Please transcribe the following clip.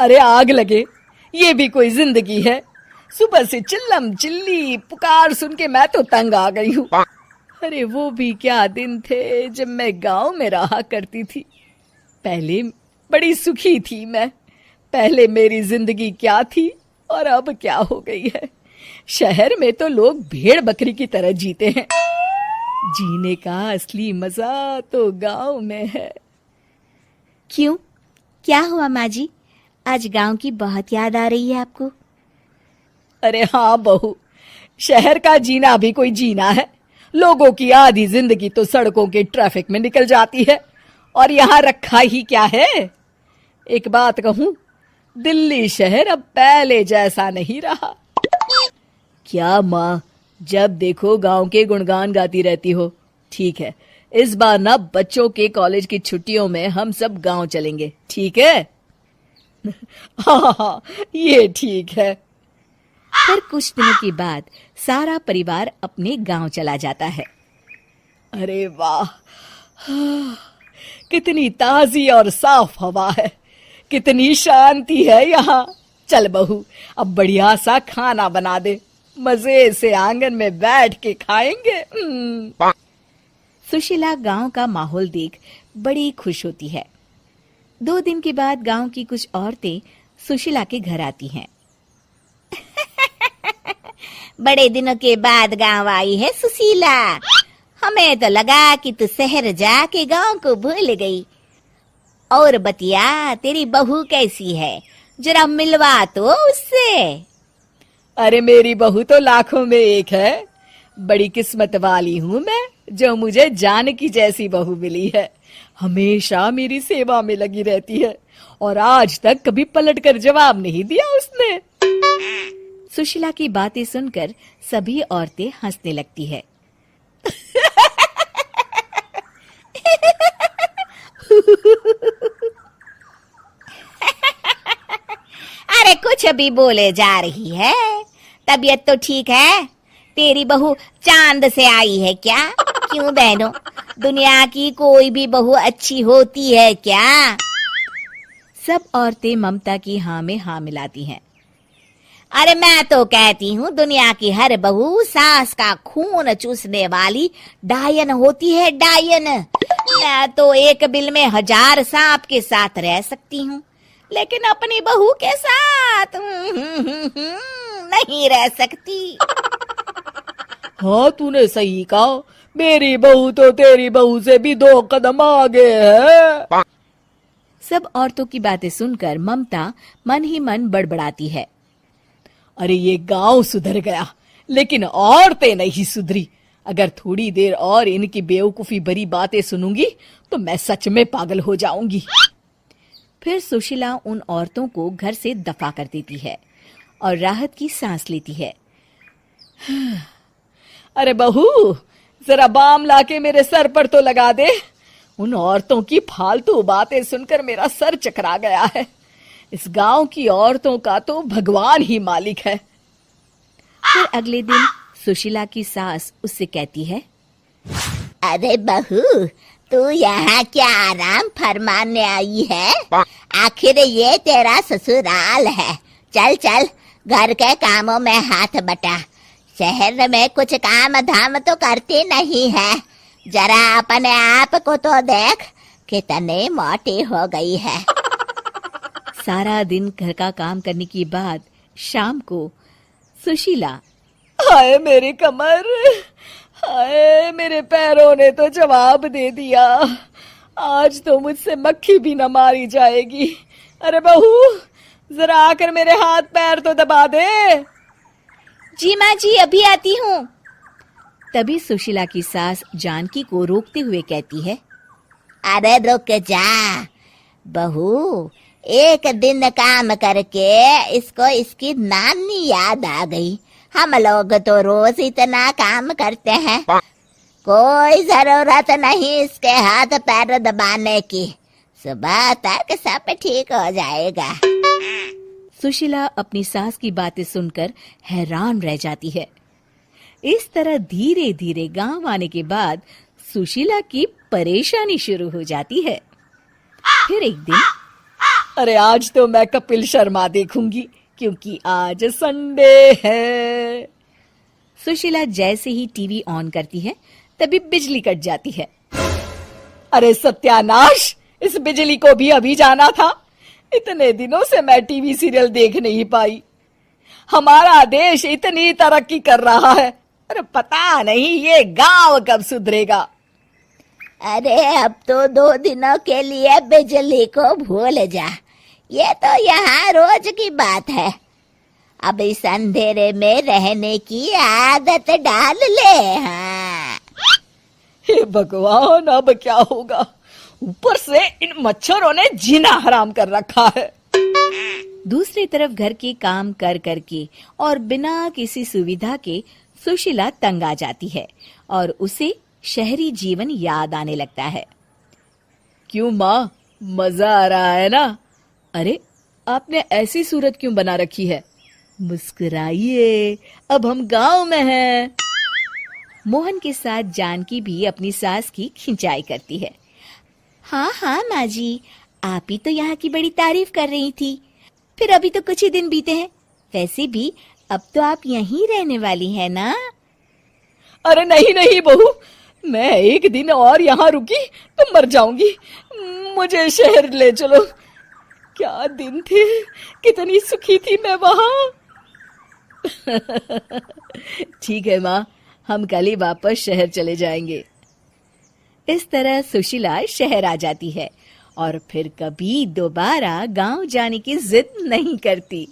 अरे आग लगे, ये भी कोई जिंदगी है। सुबह से चिल्लम चिल्ली पुकार सुन के मैं तो तंग आ गई हूँ। अरे वो भी क्या दिन थे जब मैं गांव में रहा करती थी। पहले बड़ी सुखी थी मैं। पहले मेरी जिंदगी क्या थी और अब क्या हो गई है। शहर में तो लोग भेड़ बकरी की तरह जीते हैं। जीने का असली मजा तो गांव में है। क्यों, क्या हुआ माँ जी? आज गांव की बहुत याद आ रही है आपको? अरे हाँ बहू, शहर का जीना भी कोई जीना है। लोगों की आधी जिंदगी तो सड़कों के ट्रैफिक में निकल जाती है और यहाँ रखा ही क्या है। एक बात कहूं, दिल्ली शहर अब पहले जैसा नहीं रहा। क्या माँ, जब देखो गांव के गुणगान गाती रहती हो। ठीक है, इस बार ना बच्चों के कॉलेज की छुट्टियों में हम सब गांव चलेंगे, ठीक है? हाँ, ये ठीक है। फिर कुछ दिनों के बाद सारा परिवार अपने गांव चला जाता है। अरे वाह, कितनी ताजी और साफ हवा है, कितनी शांति है यहाँ। चल बहू, अब बढ़िया सा खाना बना दे, मजे से आंगन में बैठ के खाएंगे। सुशीला गांव का माहौल देख बड़ी खुश होती है। 2 दिन के बाद गांव की कुछ औरतें सुशीला के घर आती हैं। बड़े दिनों के बाद गांव आई है सुशीला। हमें तो लगा कि तू शहर जाके गांव को भूल गई। और बतिया, तेरी बहू कैसी है? जरा मिलवा तो उससे। अरे मेरी बहू तो लाखों में एक है। बड़ी किस्मत वाली हूँ मैं जो मुझे जानकी जैसी बहू मिली है। हमेशा मेरी सेवा में लगी रहती है और आज तक कभी पलटकर जवाब नहीं दिया उसने। सुशीला की बातें सुनकर सभी औरतें हंसने लगती है। अरे कुछ भी बोले जा रही है। तबीयत तो ठीक है? तेरी बहू चांद से आई है क्या? क्यों बहनों, दुनिया की कोई भी बहू अच्छी होती है क्या? सब औरतें ममता की हाँ में हाँ मिलाती हैं। अरे मैं तो कहती हूँ दुनिया की हर बहू सास का खून चूसने वाली डायन होती है, डायन। मैं तो एक बिल में 1000 सांप के साथ रह सकती हूँ, लेकिन अपनी बहू के साथ नहीं रह सकती। हाँ, तूने सही कहा। मेरी बहू तो तेरी बहू से भी 2 कदम आगे है। सब औरतों की बातें सुनकर ममता मन ही मन बड़बड़ाती है। अरे ये गांव सुधर गया, लेकिन औरतें नहीं सुधरी। अगर थोड़ी देर और इनकी बेवकूफी भरी बातें सुनूंगी तो मैं सच में पागल हो जाऊंगी। फिर सुशीला उन औरतों को घर से दफा कर देती है और राहत की सांस लेती है। अरे बहू, जरा बाम लाके मेरे सर पर तो लगा दे। उन औरतों की फालतू बातें सुनकर मेरा सर चकरा गया है। इस गांव की औरतों का तो भगवान ही मालिक है। फिर अगले दिन सुशीला की सास उससे कहती है, अरे बहू, तू यहाँ क्या आराम फरमाने आई है? आखिर ये तेरा ससुराल है। चल चल, घर के कामों में हाथ बटा। शहर में कुछ काम धाम तो करती नहीं है। जरा अपने आप को तो देख, कितनी मोटी हो गई है। सारा दिन घर का काम करने के बाद शाम को सुशीला, हाय मेरी कमर, हाय मेरे पैरों ने तो जवाब दे दिया। आज तो मुझसे मक्खी भी न मारी जाएगी। अरे बहू, जरा आकर मेरे हाथ पैर तो दबा दे। जी माँ जी, अभी आती हूँ। तभी सुशीला की सास जानकी को रोकते हुए कहती है, अरे रुक जा बहू, एक दिन काम करके इसको इसकी नानी याद आ गई। हम लोग तो रोज इतना काम करते हैं, कोई जरूरत नहीं इसके हाथ पैर दबाने की। सुबह तक सब ठीक हो जाएगा। सुशीला अपनी सास की बातें सुनकर हैरान रह जाती है। इस तरह धीरे धीरे गांव आने के बाद सुशीला की परेशानी शुरू हो जाती है। फिर एक दिन अरे आज तो मैं कपिल शर्मा देखूंगी क्योंकि आज संडे है। सुशीला जैसे ही टीवी ऑन करती है तभी बिजली कट जाती है। अरे सत्यानाश, इस बिजली को भी अभी जाना था। इतने दिनों से मैं टीवी सीरियल देख नहीं पाई। हमारा देश इतनी तरक्की कर रहा है, अरे पता नहीं ये गांव कब सुधरेगा। अरे अब तो 2 दिनों के लिए बिजली को भूल जा, ये तो यहाँ रोज की बात है। अब इस अंधेरे में रहने की आदत डाल ले। हाँ। हे भगवान, अब क्या होगा? ऊपर से इन मच्छरों ने जीना हराम कर रखा है। दूसरी तरफ घर के काम कर करके और बिना किसी सुविधा के सुशीला तंग आ जाती है और उसे शहरी जीवन याद आने लगता है। क्यों माँ, मजा आ रहा है ना? अरे आपने ऐसी सूरत क्यों बना रखी है? मुस्कुराइए, अब हम गांव में हैं। मोहन के साथ जानकी भी अपनी सास की खिंचाई करती है। हाँ हाँ माँ जी, आप ही तो यहाँ की बड़ी तारीफ कर रही थी। फिर अभी तो कुछ ही दिन बीते हैं, वैसे भी अब तो आप यहीं रहने वाली है ना? अरे नहीं नहीं बहू, मैं एक दिन और यहाँ रुकी तो मर जाऊंगी। मुझे शहर ले चलो। क्या दिन थे, कितनी सुखी थी मैं वहां। ठीक है माँ, हम कल ही वापस शहर चले जाएंगे। इस तरह सुशीला शहर आ जाती है और फिर कभी दोबारा गांव जाने की जिद नहीं करती।